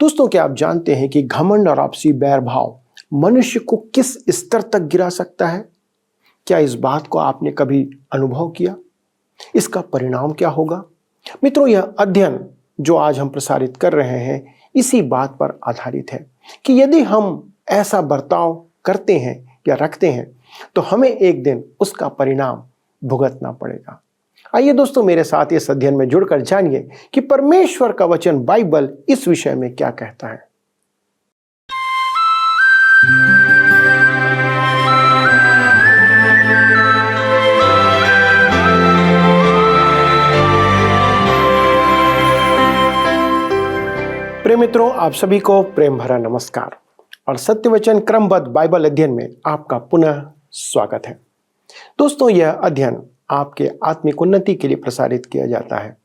दोस्तों, क्या आप जानते हैं कि घमंड और आपसी बैर भाव मनुष्य को किस स्तर तक गिरा सकता है? क्या इस बात को आपने कभी अनुभव किया? इसका परिणाम क्या होगा? मित्रों, यह अध्ययन जो आज हम प्रसारित कर रहे हैं इसी बात पर आधारित है कि यदि हम ऐसा बर्ताव करते हैं या रखते हैं तो हमें एक दिन उसका परिणाम भुगतना पड़ेगा। आइए दोस्तों, मेरे साथ इस अध्ययन में जुड़कर जानिए कि परमेश्वर का वचन बाइबल इस विषय में क्या कहता है। प्रिय मित्रों, आप सभी को प्रेम भरा नमस्कार और सत्य वचन क्रमबद्ध बाइबल अध्ययन में आपका पुनः स्वागत है। दोस्तों, यह अध्ययन आपके आत्मिक उन्नति के लिए प्रसारित किया जाता है।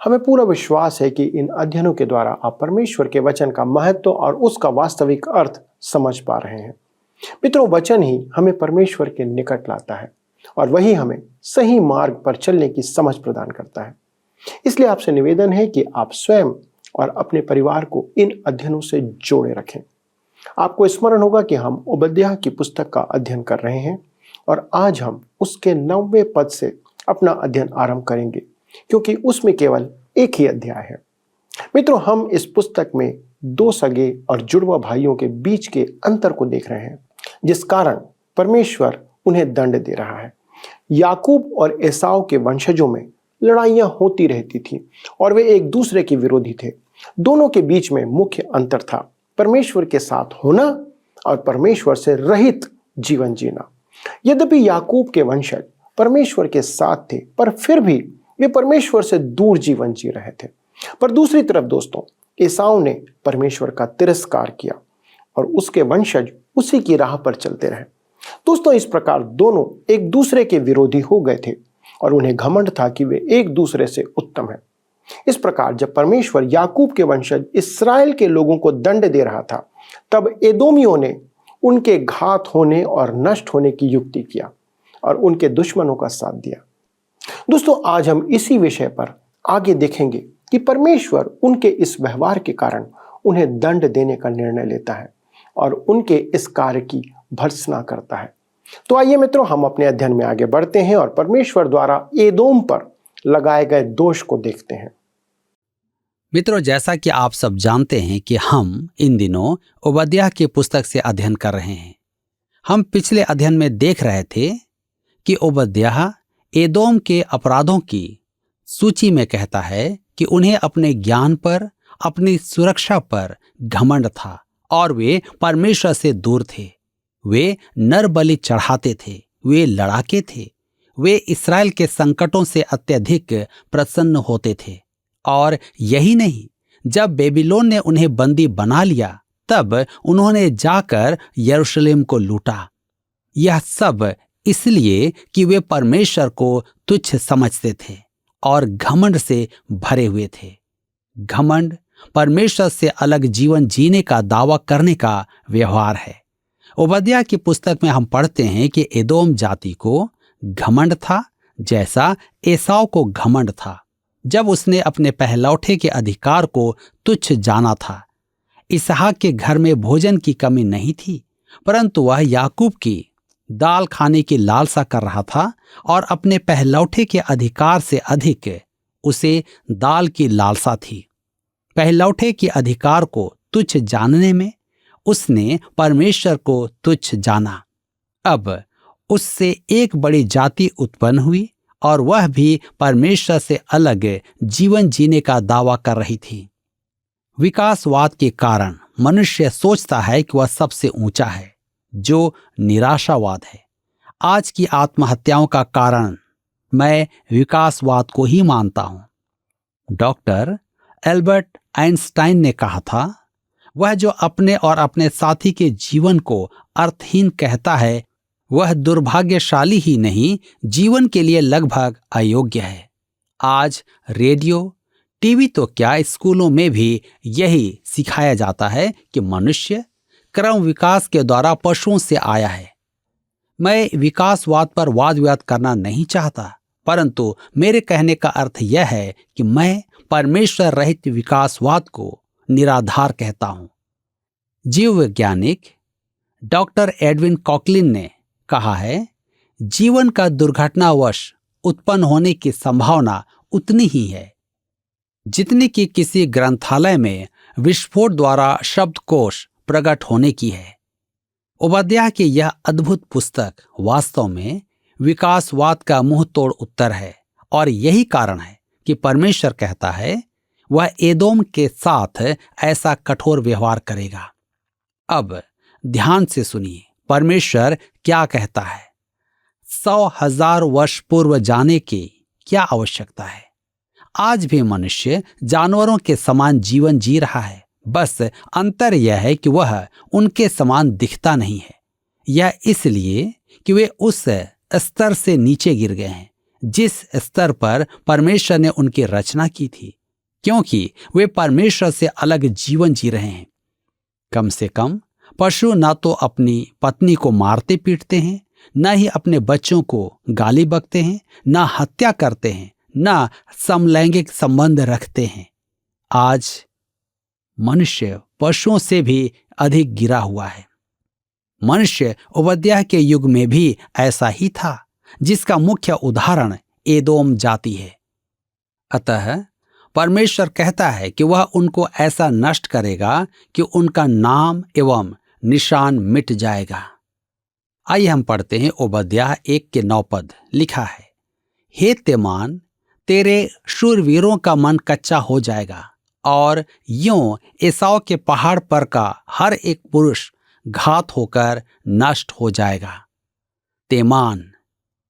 हमें पूरा विश्वास है कि इन अध्ययनों के द्वारा आप परमेश्वर के वचन का महत्व और उसका वास्तविक अर्थ समझ पा रहे हैं। मित्रों, वचन ही हमें परमेश्वर के निकट लाता है और वही हमें सही मार्ग पर चलने की समझ प्रदान करता है। इसलिए आपसे निवेदन है कि आप स्वयं और अपने परिवार को इन अध्ययनों से जोड़े रखें। आपको स्मरण होगा कि हम ओबद्याह की पुस्तक का अध्ययन कर रहे हैं और आज हम उसके 9वें पद से अपना अध्ययन आरंभ करेंगे, क्योंकि उसमें केवल एक ही अध्याय है। मित्रों, हम इस पुस्तक में दो सगे और जुड़वा भाइयों के बीच के अंतर को देख रहे हैं, जिस कारण परमेश्वर उन्हें दंड दे रहा है। याकूब और एसाव के वंशजों में लड़ाइयां होती रहती थी और वे एक दूसरे के विरोधी थे। दोनों के बीच में मुख्य अंतर था परमेश्वर के साथ होना और परमेश्वर से रहित जीवन जीना। यद्यपि याकूब के वंशज परमेश्वर के साथ थे, पर फिर भी वे परमेश्वर से दूर जीवन जी रहे थे। पर दूसरी तरफ दोस्तों, एसाव ने परमेश्वर का तिरस्कार किया और उसके वंशज उसी की राह पर चलते रहे। दोस्तों, इस प्रकार दोनों एक दूसरे के विरोधी हो गए थे और उन्हें घमंड था कि वे एक दूसरे से उत्तम हैं। इस प्रकार जब परमेश्वर याकूब के वंशज इस्राएल के लोगों को दंड दे रहा था, तब एदोमियों ने उनके घात होने और नष्ट होने की युक्ति किया और उनके दुश्मनों का साथ दिया। दोस्तों, आज हम इसी विषय पर आगे देखेंगे कि परमेश्वर उनके इस व्यवहार के कारण उन्हें दंड देने का निर्णय लेता है और उनके इस कार्य की भर्त्सना करता है। तो आइए मित्रों, हम अपने अध्ययन में आगे बढ़ते हैं और परमेश्वर द्वारा एदोम पर लगाए गए दोष को देखते हैं। मित्रों, जैसा कि आप सब जानते हैं कि हम इन दिनों ओबद्याह की पुस्तक से अध्ययन कर रहे हैं। हम पिछले अध्ययन में देख रहे थे कि ओबद्याह एदोम के अपराधों की सूची में कहता है कि उन्हें अपने ज्ञान पर, अपनी सुरक्षा पर घमंड था और वे परमेश्वर से दूर थे। वे नर बलि चढ़ाते थे, वे लड़ाके थे, वे इस्राएल के संकटों से अत्यधिक प्रसन्न होते थे। और यही नहीं, जब बेबीलोन ने उन्हें बंदी बना लिया तब उन्होंने जाकर यरूशलेम को लूटा। यह सब इसलिए कि वे परमेश्वर को तुच्छ समझते थे और घमंड से भरे हुए थे। घमंड परमेश्वर से अलग जीवन जीने का दावा करने का व्यवहार है। ओबद्याह की पुस्तक में हम पढ़ते हैं कि एदोम जाति को घमंड था, जैसा एसाव को घमंड था जब उसने अपने पहलौठे के अधिकार को तुच्छ जाना था। इसहाक के घर में भोजन की कमी नहीं थी, परंतु वह याकूब की दाल खाने की लालसा कर रहा था और अपने पहलौठे के अधिकार से अधिक उसे दाल की लालसा थी। पहलौठे के अधिकार को तुच्छ जानने में उसने परमेश्वर को तुच्छ जाना। अब उससे एक बड़ी जाति उत्पन्न हुई और वह भी परमेश्वर से अलग जीवन जीने का दावा कर रही थी। विकासवाद के कारण मनुष्य सोचता है कि वह सबसे ऊंचा है, जो निराशावाद है। आज की आत्महत्याओं का कारण मैं विकासवाद को ही मानता हूं। डॉक्टर एल्बर्ट आइंस्टाइन ने कहा था, वह जो अपने और अपने साथी के जीवन को अर्थहीन कहता है, वह दुर्भाग्यशाली ही नहीं, जीवन के लिए लगभग अयोग्य है। आज रेडियो, टीवी तो क्या, स्कूलों में भी यही सिखाया जाता है कि मनुष्य क्रम विकास के द्वारा पशुओं से आया है। मैं विकासवाद पर वाद विवाद करना नहीं चाहता, परंतु मेरे कहने का अर्थ यह है कि मैं परमेश्वर रहित विकासवाद को निराधार कहता हूं। जीव वैज्ञानिक डॉक्टर एडविन कॉकलिन ने कहा है, जीवन का दुर्घटनावश उत्पन्न होने की संभावना उतनी ही है जितनी कि किसी ग्रंथालय में विस्फोट द्वारा शब्दकोश प्रकट होने की है। ओबद्याह की यह अद्भुत पुस्तक वास्तव में विकासवाद का मुंह तोड़ उत्तर है, और यही कारण है कि परमेश्वर कहता है वह एदोम के साथ ऐसा कठोर व्यवहार करेगा। अब ध्यान से सुनिए, परमेश्वर क्या कहता है। 100,000 वर्ष पूर्व जाने की क्या आवश्यकता है? आज भी मनुष्य जानवरों के समान जीवन जी रहा है, बस अंतर यह है कि वह उनके समान दिखता नहीं है। यह इसलिए कि वे उस स्तर से नीचे गिर गए हैं जिस स्तर पर परमेश्वर ने उनकी रचना की थी, क्योंकि वे परमेश्वर से अलग जीवन जी रहे हैं। कम से कम पशु न तो अपनी पत्नी को मारते पीटते हैं, न ही अपने बच्चों को गाली बकते हैं, न हत्या करते हैं, न समलैंगिक संबंध रखते हैं। आज मनुष्य पशुओं से भी अधिक गिरा हुआ है। मनुष्य ओबद्याह के युग में भी ऐसा ही था, जिसका मुख्य उदाहरण एदोम जाति है। अतः परमेश्वर कहता है कि वह उनको ऐसा नष्ट करेगा कि उनका नाम एवं निशान मिट जाएगा। आइए हम पढ़ते हैं ओबद्याह 1:9 पद। लिखा है, हे तेमान, तेरे शूरवीरों का मन कच्चा हो जाएगा, और यों एसाव के पहाड़ पर का हर एक पुरुष घात होकर नष्ट हो जाएगा। तेमान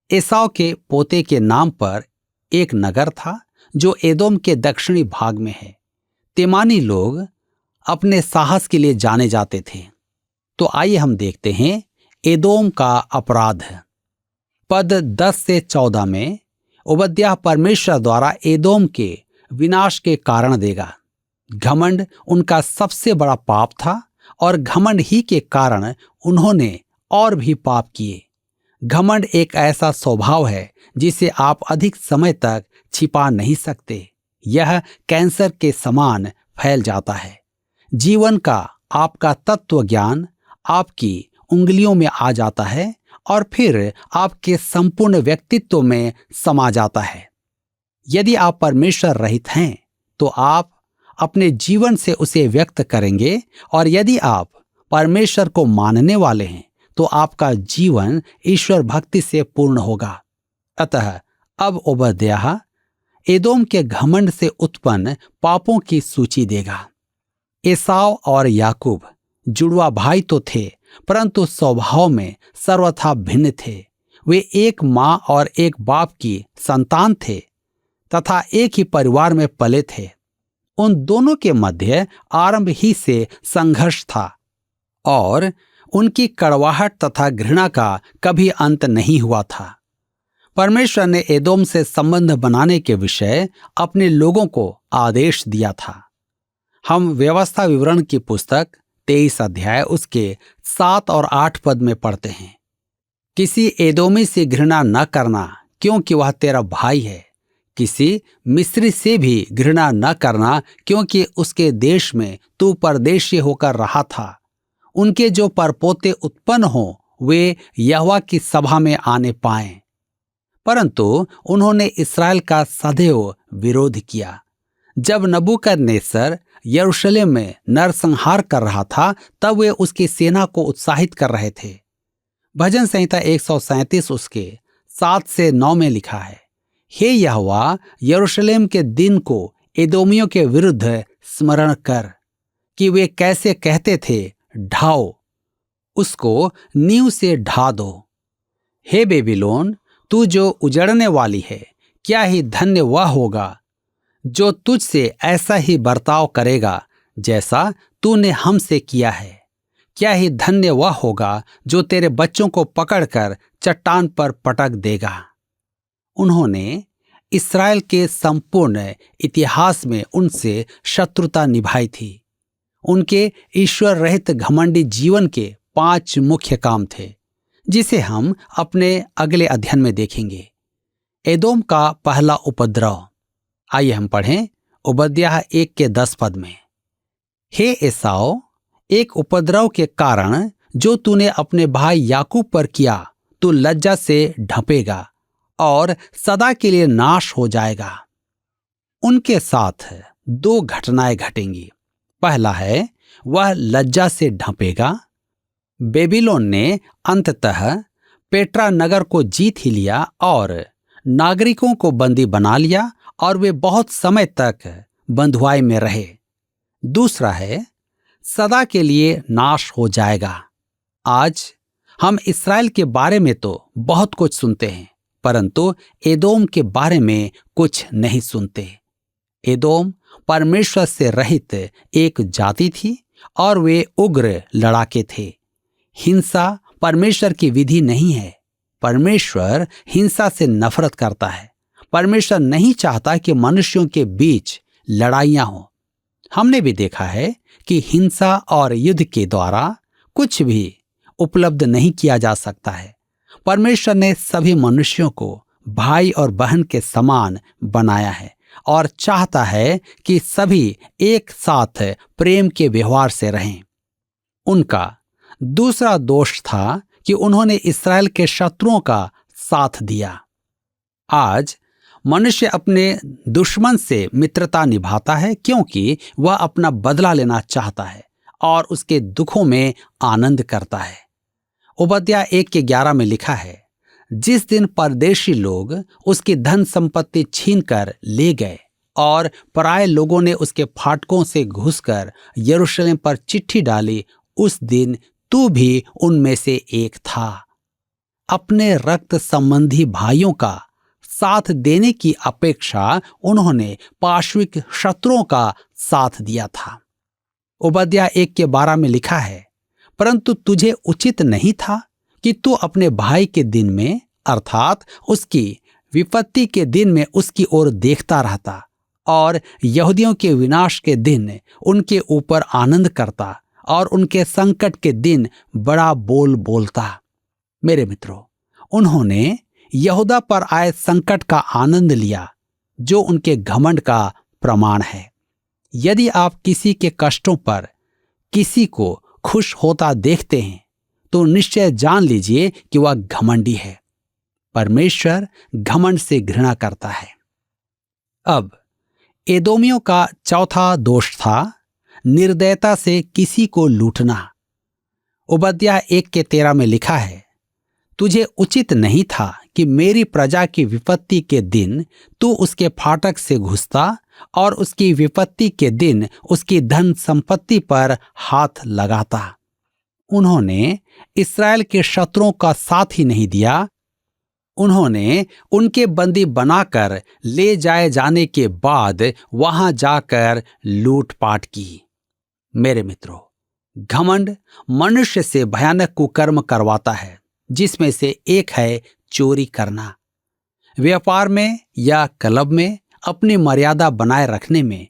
एसाव के पोते के नाम पर एक नगर था जो एदोम के दक्षिणी भाग में है। तेमानी लोग अपने साहस के लिए जाने जाते थे। तो आइए हम देखते हैं एदोम का अपराध। पद 10 से 14 में ओबद्याह परमेश्वर द्वारा एदोम के विनाश के कारण देगा। घमंड उनका सबसे बड़ा पाप था, और घमंड ही के कारण उन्होंने और भी पाप किए। घमंड एक ऐसा स्वभाव है जिसे आप अधिक समय तक छिपा नहीं सकते। यह कैंसर के समान फैल जाता है। जीवन का आपका तत्व ज्ञान आपकी उंगलियों में आ जाता है और फिर आपके संपूर्ण व्यक्तित्व में समा जाता है। यदि आप परमेश्वर रहित हैं तो आप अपने जीवन से उसे व्यक्त करेंगे, और यदि आप परमेश्वर को मानने वाले हैं तो आपका जीवन ईश्वर भक्ति से पूर्ण होगा। अतः अब ओबद्याह एदोम के घमंड से उत्पन्न पापों की सूची देगा। एसाव और याकूब जुड़वा भाई तो थे, परंतु स्वभाव में सर्वथा भिन्न थे। वे एक माँ और एक बाप की संतान थे तथा एक ही परिवार में पले थे। उन दोनों के मध्य आरंभ ही से संघर्ष था, और उनकी कड़वाहट तथा घृणा का कभी अंत नहीं हुआ था। परमेश्वर ने एदोम से संबंध बनाने के विषय अपने लोगों को आदेश दिया था। हम व्यवस्था विवरण की पुस्तक 23 अध्याय उसके 7 और 8 पद में पढ़ते हैं, किसी एदोमी से घृणा न करना, क्योंकि वह तेरा भाई है। किसी मिस्री से भी घृणा न करना, क्योंकि उसके देश में तू परदेशी होकर रहा था। उनके जो परपोते उत्पन्न हो वे यहोवा की सभा में आने पाएं। परंतु उन्होंने इस्राएल का सदैव विरोध किया। जब नबूकदनेस्सर यरूशलेम में नरसंहार कर रहा था, तब वे उसकी सेना को उत्साहित कर रहे थे। भजन संहिता 137 उसके 7 से 9 में लिखा है, हे यहोवा, यरूशलेम के दिन को एदोमियों के विरुद्ध स्मरण कर, कि वे कैसे कहते थे, ढाओ, उसको नींव से ढा दो। हे बेबीलोन, तू जो उजड़ने वाली है, क्या ही धन्य वह होगा जो तुझसे ऐसा ही बर्ताव करेगा जैसा तूने हमसे किया है। क्या ही धन्य वह होगा जो तेरे बच्चों को पकड़कर चट्टान पर पटक देगा। उन्होंने इस्राएल के संपूर्ण इतिहास में उनसे शत्रुता निभाई थी। उनके ईश्वर रहित घमंडी जीवन के 5 मुख्य काम थे, जिसे हम अपने अगले अध्ययन में देखेंगे। एदोम का पहला उपद्रव। आइए हम पढ़ें ओबद्याह 1 के 10 पद में। हे एसाव, एक उपद्रव के कारण जो तूने अपने भाई याकूब पर किया, तू लज्जा से ढंपेगा और सदा के लिए नाश हो जाएगा। उनके साथ दो घटनाएं घटेंगी। पहला है, वह लज्जा से ढंपेगा। बेबीलोन ने अंततः पेट्रा नगर को जीत ही लिया और नागरिकों को बंदी बना लिया और वे बहुत समय तक बंधुआई में रहे। दूसरा है, सदा के लिए नाश हो जाएगा। आज हम इस्राएल के बारे में तो बहुत कुछ सुनते हैं, परंतु एदोम के बारे में कुछ नहीं सुनते। एदोम परमेश्वर से रहित एक जाति थी और वे उग्र लड़ाके थे। हिंसा परमेश्वर की विधि नहीं है। परमेश्वर हिंसा से नफरत करता है। परमेश्वर नहीं चाहता कि मनुष्यों के बीच लड़ाइयां हों। हमने भी देखा है कि हिंसा और युद्ध के द्वारा कुछ भी उपलब्ध नहीं किया जा सकता है। परमेश्वर ने सभी मनुष्यों को भाई और बहन के समान बनाया है और चाहता है कि सभी एक साथ प्रेम के व्यवहार से रहें। उनका दूसरा दोष था कि उन्होंने इस्राएल के शत्रुओं का साथ दिया। आज मनुष्य अपने दुश्मन से मित्रता निभाता है क्योंकि वह अपना बदला लेना चाहता है और उसके दुखों में आनंद करता है। ओबद्याह 1:11 में लिखा है, जिस दिन परदेशी लोग उसकी धन संपत्ति छीनकर ले गए और पराये लोगों ने उसके फाटकों से घुसकर यरूशलेम पर चिट्ठी डाली, उस दिन तू भी उनमें से एक था। अपने रक्त संबंधी भाइयों का साथ देने की अपेक्षा उन्होंने पार्श्विक शत्रुओं का साथ दिया था। ओबद्याह 1:12 में लिखा है, परंतु तुझे उचित नहीं था कि तू अपने भाई के दिन में अर्थात उसकी विपत्ति के दिन में उसकी ओर देखता रहता और यहूदियों के विनाश के दिन उनके ऊपर आनंद करता और उनके संकट के दिन बड़ा बोल बोलता। मेरे मित्रों, उन्होंने यहूदा पर आए संकट का आनंद लिया, जो उनके घमंड का प्रमाण है। यदि आप किसी के कष्टों पर किसी को खुश होता देखते हैं तो निश्चय जान लीजिए कि वह घमंडी है। परमेश्वर घमंड से घृणा करता है। अब एदोमियों का चौथा दोष था निर्दयता से किसी को लूटना। ओबद्याह 1:13 में लिखा है, तुझे उचित नहीं था कि मेरी प्रजा की विपत्ति के दिन तू उसके फाटक से घुसता और उसकी विपत्ति के दिन उसकी धन संपत्ति पर हाथ लगाता। उन्होंने इस्राएल के शत्रुओं का साथ ही नहीं दिया, उन्होंने उनके बंदी बनाकर ले जाए जाने के बाद वहां जाकर लूटपाट की। मेरे मित्रों, घमंड मनुष्य से भयानक कुकर्म करवाता है, जिसमें से एक है चोरी करना। व्यापार में या क्लब में अपनी मर्यादा बनाए रखने में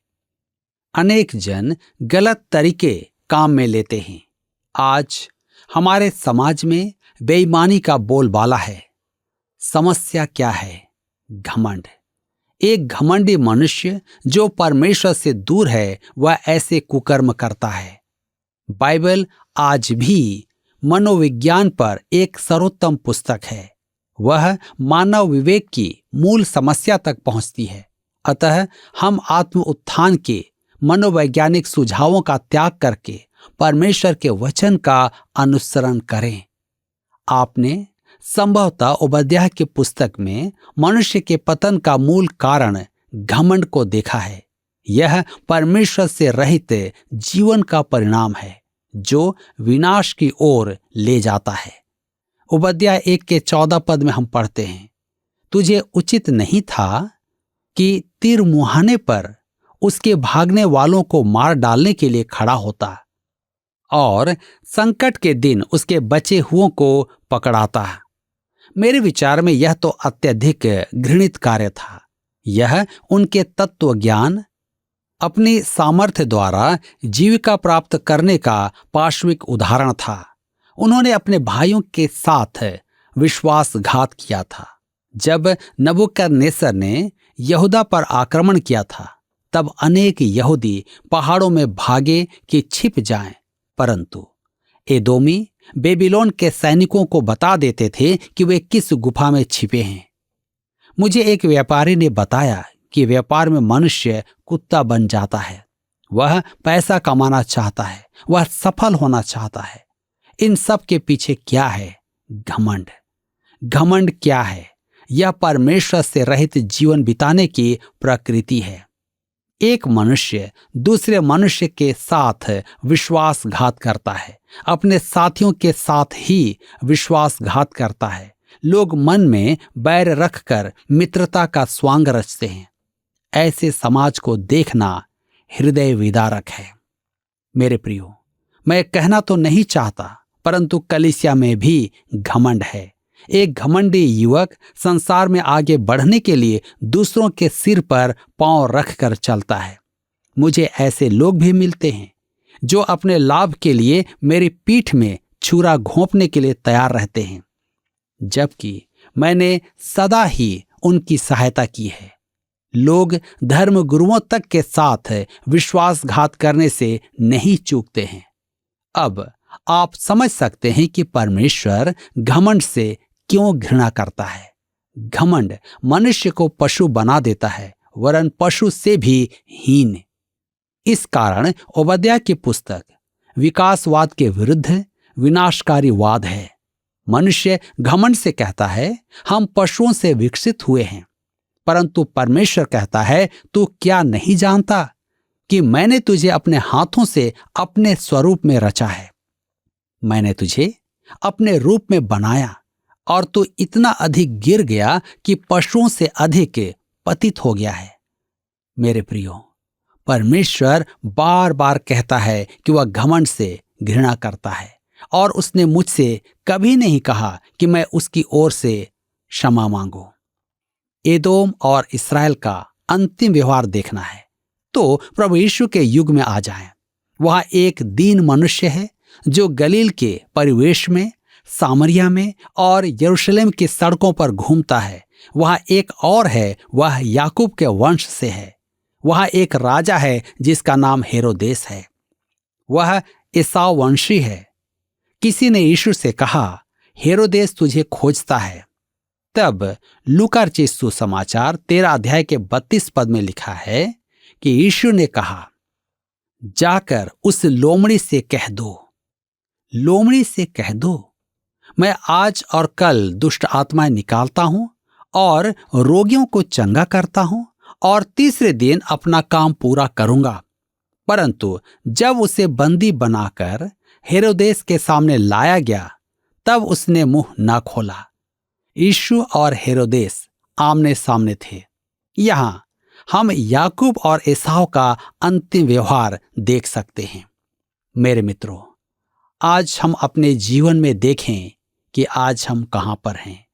अनेक जन गलत तरीके काम में लेते हैं। आज हमारे समाज में बेईमानी का बोलबाला है। समस्या क्या है? घमंड। एक घमंडी मनुष्य जो परमेश्वर से दूर है, वह ऐसे कुकर्म करता है। बाइबल आज भी मनोविज्ञान पर एक सर्वोत्तम पुस्तक है। वह मानव विवेक की मूल समस्या तक पहुंचती है। अतः हम आत्म उत्थान के मनोवैज्ञानिक सुझावों का त्याग करके परमेश्वर के वचन का अनुसरण करें। आपने संभवतः ओबद्याह की पुस्तक में मनुष्य के पतन का मूल कारण घमंड को देखा है। यह परमेश्वर से रहित जीवन का परिणाम है जो विनाश की ओर ले जाता है। ओबद्याह 1:14 में हम पढ़ते हैं, तुझे उचित नहीं था कि तीर मुहाने पर उसके भागने वालों को मार डालने के लिए खड़ा होता और संकट के दिन उसके बचे हुओं को पकड़ाता। मेरे विचार में यह तो अत्यधिक घृणित कार्य था। यह उनके तत्व ज्ञान, अपनी सामर्थ्य द्वारा जीविका प्राप्त करने का पार्श्विक उदाहरण था। उन्होंने अपने भाइयों के साथ विश्वासघात किया था। जब नबूकदनेस्सर ने यहूदा पर आक्रमण किया था तब अनेक यहूदी पहाड़ों में भागे कि छिप जाएं, परंतु एदोमी बेबीलोन के सैनिकों को बता देते थे कि वे किस गुफा में छिपे हैं। मुझे एक व्यापारी ने बताया कि व्यापार में मनुष्य कुत्ता बन जाता है। वह पैसा कमाना चाहता है, वह सफल होना चाहता है। इन सब के पीछे क्या है? घमंड। घमंड क्या है? यह परमेश्वर से रहित जीवन बिताने की प्रकृति है। एक मनुष्य दूसरे मनुष्य के साथ विश्वासघात करता है, अपने साथियों के साथ ही विश्वासघात करता है। लोग मन में बैर रखकर मित्रता का स्वांग रचते हैं। ऐसे समाज को देखना हृदय विदारक है। मेरे प्रियो, मैं कहना तो नहीं चाहता, परंतु कलीसिया में भी घमंड है। एक घमंडी युवक संसार में आगे बढ़ने के लिए दूसरों के सिर पर पांव रखकर चलता है। मुझे ऐसे लोग भी मिलते हैं जो अपने लाभ के लिए मेरी पीठ में छुरा घोंपने के लिए तैयार रहते हैं, जबकि मैंने सदा ही उनकी सहायता की है। लोग धर्म गुरुओं तक के साथ विश्वासघात करने से नहीं चूकते हैं। अब आप समझ सकते हैं कि परमेश्वर घमंड से क्यों घृणा करता है। घमंड मनुष्य को पशु बना देता है, वरन पशु से भी हीन। इस कारण ओबद्याह की पुस्तक विकासवाद के विरुद्ध विनाशकारी वाद है। मनुष्य घमंड से कहता है, हम पशुओं से विकसित हुए हैं, परंतु परमेश्वर कहता है, तू क्या नहीं जानता कि मैंने तुझे अपने हाथों से अपने स्वरूप में रचा है। मैंने तुझे अपने रूप में बनाया और तू इतना अधिक गिर गया कि पशुओं से अधिक पतित हो गया है। मेरे प्रियो, परमेश्वर बार बार कहता है कि वह घमंड से घृणा करता है, और उसने मुझसे कभी नहीं कहा कि मैं उसकी ओर से क्षमा मांगू। एदोम और इस्राएल का अंतिम व्यवहार देखना है तो प्रभु यीशु के युग में आ जाएं। वहां एक दीन मनुष्य है जो गलील के परिवेश में, सामरिया में और यरूशलेम की सड़कों पर घूमता है। वहां एक और है, वह याकूब के वंश से है। वहां एक राजा है जिसका नाम हेरोदेस है। वह एसाव वंशी है। किसी ने यीशु से कहा, हेरोदेस तुझे खोजता है। तब लूका रचित सुसमाचार 13 अध्याय के 32 पद में लिखा है कि यीशु ने कहा, जाकर उस लोमड़ी से कह दो, लोमड़ी से कह दो, मैं आज और कल दुष्ट आत्माएं निकालता हूं और रोगियों को चंगा करता हूं और तीसरे दिन अपना काम पूरा करूंगा। परंतु जब उसे बंदी बनाकर हेरोदेस के सामने लाया गया, तब उसने मुंह न खोला। यीशु और हेरोदेस आमने सामने थे। यहां हम याकूब और एसाव का अंतिम व्यवहार देख सकते हैं। मेरे मित्रों, आज हम अपने जीवन में देखें कि आज हम कहां पर हैं।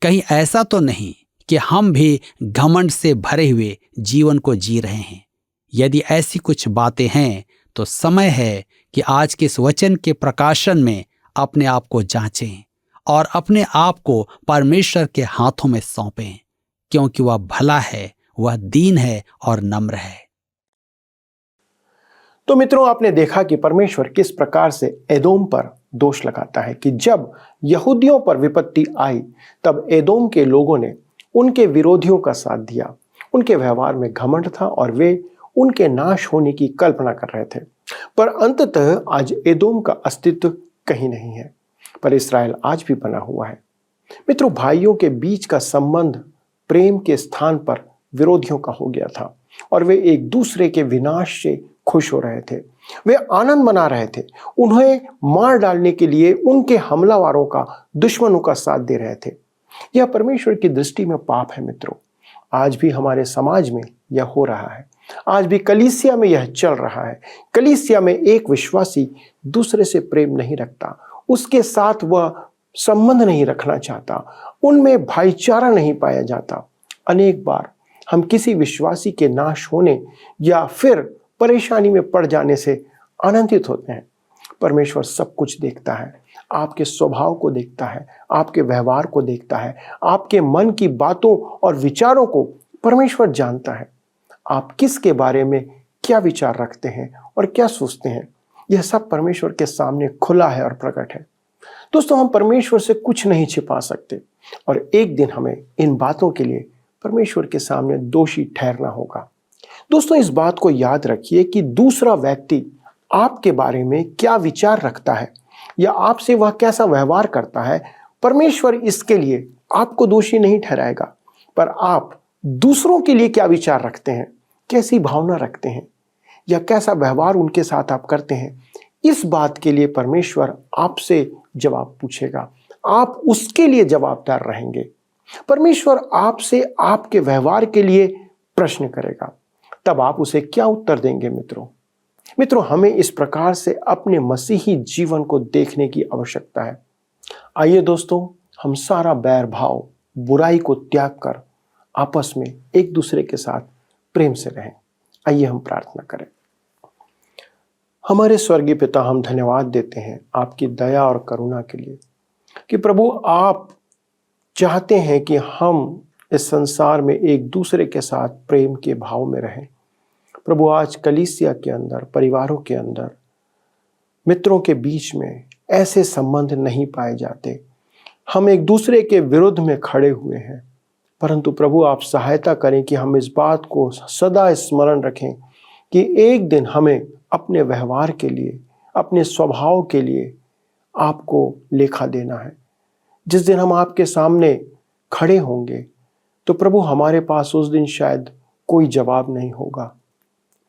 कहीं ऐसा तो नहीं कि हम भी घमंड से भरे हुए जीवन को जी रहे हैं। यदि ऐसी कुछ बातें हैं तो समय है कि आज के इस वचन के प्रकाशन में अपने आप को जांचें और अपने आप को परमेश्वर के हाथों में सौंपें, क्योंकि वह भला है, वह दीन है और नम्र है। तो मित्रों, आपने देखा कि परमेश्वर किस प्रकार से एदोम पर दोष लगाता है कि जब यहूदियों पर विपत्ति आई, तब एदोम के लोगों ने उनके विरोधियों का साथ दिया। उनके व्यवहार में घमंड था और वे उनके नाश होने की कल्पना कर रहे थे। पर अंततः आज एदोम का अस्तित्व कहीं नहीं है, पर इस्राएल आज भी बना हुआ है। मित्रों, भाइयों के बीच का संबंध प्रेम के स्थान पर विरोधियों का हो गया था और वे एक दूसरे के विनाश से खुश हो रहे थे। वे आनंद मना रहे थे। उन्हें मार डालने के लिए उनके हमलावरों का, दुश्मनों का साथ दे रहे थे। यह परमेश्वर की दृष्टि में पाप है। मित्रों, आज भी हमारे समाज में यह हो रहा है। आज भी कलीसिया में यह चल रहा है। कलीसिया में एक विश्वासी दूसरे से प्रेम नहीं रखता, उसके साथ वह संबंध नहीं रखना चाहता, उनमें भाईचारा नहीं पाया जाता। अनेक बार हम किसी विश्वासी के नाश होने या फिर परेशानी में पड़ जाने से आनंदित होते हैं। परमेश्वर सब कुछ देखता है, आपके स्वभाव को देखता है, आपके व्यवहार को देखता है, आपके मन की बातों और विचारों को परमेश्वर जानता है। आप किसके बारे में क्या विचार रखते हैं और क्या सोचते हैं, यह सब परमेश्वर के सामने खुला है और प्रकट है। दोस्तों, हम परमेश्वर से कुछ नहीं छिपा सकते और एक दिन हमें इन बातों के लिए परमेश्वर के सामने दोषी ठहरना होगा। दोस्तों, इस बात को याद रखिए कि दूसरा व्यक्ति आपके बारे में क्या विचार रखता है या आपसे वह कैसा व्यवहार करता है, परमेश्वर इसके लिए आपको दोषी नहीं ठहराएगा। पर आप दूसरों के लिए क्या विचार रखते हैं, कैसी भावना रखते हैं या कैसा व्यवहार उनके साथ आप करते हैं, इस बात के लिए परमेश्वर आपसे जवाब पूछेगा। आप उसके लिए जवाबदार रहेंगे। परमेश्वर आपसे आपके व्यवहार के लिए प्रश्न करेगा। तब आप उसे क्या उत्तर देंगे? मित्रों, हमें इस प्रकार से अपने मसीही जीवन को देखने की आवश्यकता है। आइए दोस्तों, हम सारा बैर भाव, बुराई को त्याग कर आपस में एक दूसरे के साथ प्रेम से रहें। आइए हम प्रार्थना करें। हमारे स्वर्गीय पिता, हम धन्यवाद देते हैं आपकी दया और करुणा के लिए कि प्रभु, आप चाहते हैं कि हम इस संसार में एक दूसरे के साथ प्रेम के भाव में रहें। प्रभु, आज कलीसिया के अंदर, परिवारों के अंदर, मित्रों के बीच में ऐसे संबंध नहीं पाए जाते। हम एक दूसरे के विरुद्ध में खड़े हुए हैं, परंतु प्रभु आप सहायता करें कि हम इस बात को सदा स्मरण रखें कि एक दिन हमें अपने व्यवहार के लिए, अपने स्वभाव के लिए आपको लेखा देना है। जिस दिन हम आपके सामने खड़े होंगे तो प्रभु हमारे पास उस दिन शायद कोई जवाब नहीं होगा।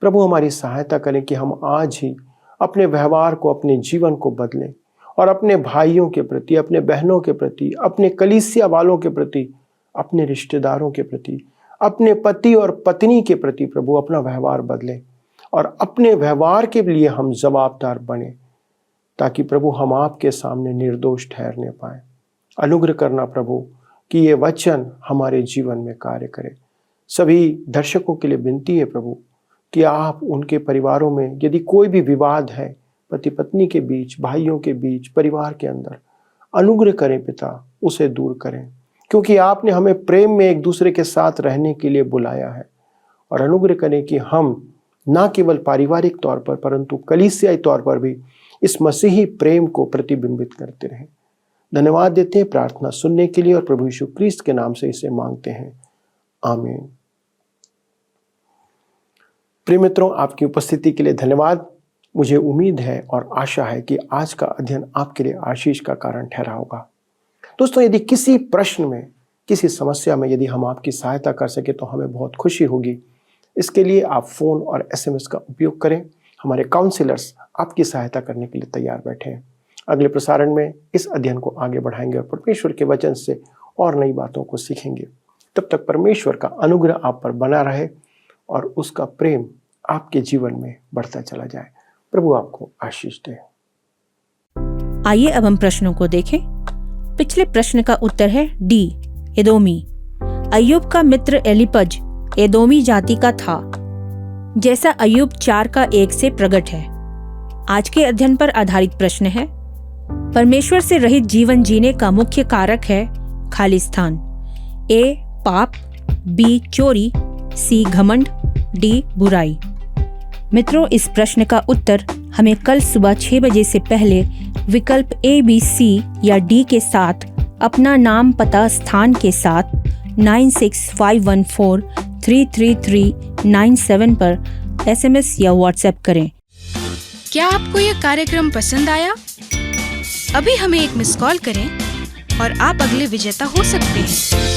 प्रभु हमारी सहायता करें कि हम आज ही अपने व्यवहार को, अपने जीवन को बदलें और अपने भाइयों के प्रति, अपने बहनों के प्रति, अपने कलीसिया वालों के प्रति, अपने रिश्तेदारों के प्रति, अपने पति और पत्नी के प्रति प्रभु अपना व्यवहार बदलें और अपने व्यवहार के लिए हम जवाबदार बने, ताकि प्रभु हम आपके सामने निर्दोष ठहरने पाएं। अनुग्रह करना प्रभु कि ये वचन हमारे जीवन में कार्य करे। सभी दर्शकों के लिए विनती है प्रभु कि आप उनके परिवारों में यदि कोई भी विवाद है, पति पत्नी के बीच, भाइयों के बीच, परिवार के अंदर, अनुग्रह करें पिता, उसे दूर करें, क्योंकि आपने हमें प्रेम में एक दूसरे के साथ रहने के लिए बुलाया है। और अनुग्रह करें कि हम ना केवल पारिवारिक तौर पर परंतु कलीसियाई तौर पर भी इस मसीही प्रेम को प्रतिबिंबित करते रहें। धन्यवाद देते हैं प्रार्थना सुनने के लिए और प्रभु यीशु क्रिस्त के नाम से इसे मांगते हैं, आमीन। प्रिय मित्रों, आपकी उपस्थिति के लिए धन्यवाद। मुझे उम्मीद है और आशा है कि आज का अध्ययन आपके लिए आशीष का कारण ठहरा होगा। दोस्तों, यदि किसी प्रश्न में, किसी समस्या में यदि हम आपकी सहायता कर सके तो हमें बहुत खुशी होगी। इसके लिए आप फ़ोन और SMS का उपयोग करें। हमारे काउंसलर्स आपकी सहायता करने के लिए तैयार बैठे हैं। अगले प्रसारण में इस अध्ययन को आगे बढ़ाएंगे और परमेश्वर के वचन से और नई बातों को सीखेंगे। तब तक परमेश्वर का अनुग्रह आप पर बना रहे और उसका प्रेम आपके जीवन में बढ़ता चला जाए। प्रभु आपको आशीष दे। आइए अब हम प्रश्नों को देखें। पिछले प्रश्न का उत्तर है डी, एदोमी। अय्यूब का मित्र एलीपज एदोमी जाति का था, जैसा अय्यूब 4:1 से प्रकट है। आज के अध्ययन पर आधारित प्रश्न है, परमेश्वर से रहित जीवन जीने का मुख्य कारक है खालिस्तान। ए, पाप, बी, चोरी, सी, घमंड, डी, बुराई। मित्रों, इस प्रश्न का उत्तर हमें कल सुबह 6 बजे से पहले विकल्प A, B, C या D के साथ अपना नाम, पता, स्थान के साथ 9651433397 पर SMS या WhatsApp करें। क्या आपको यह कार्यक्रम पसंद आया? अभी हमें एक मिस कॉल करें और आप अगले विजेता हो सकते हैं।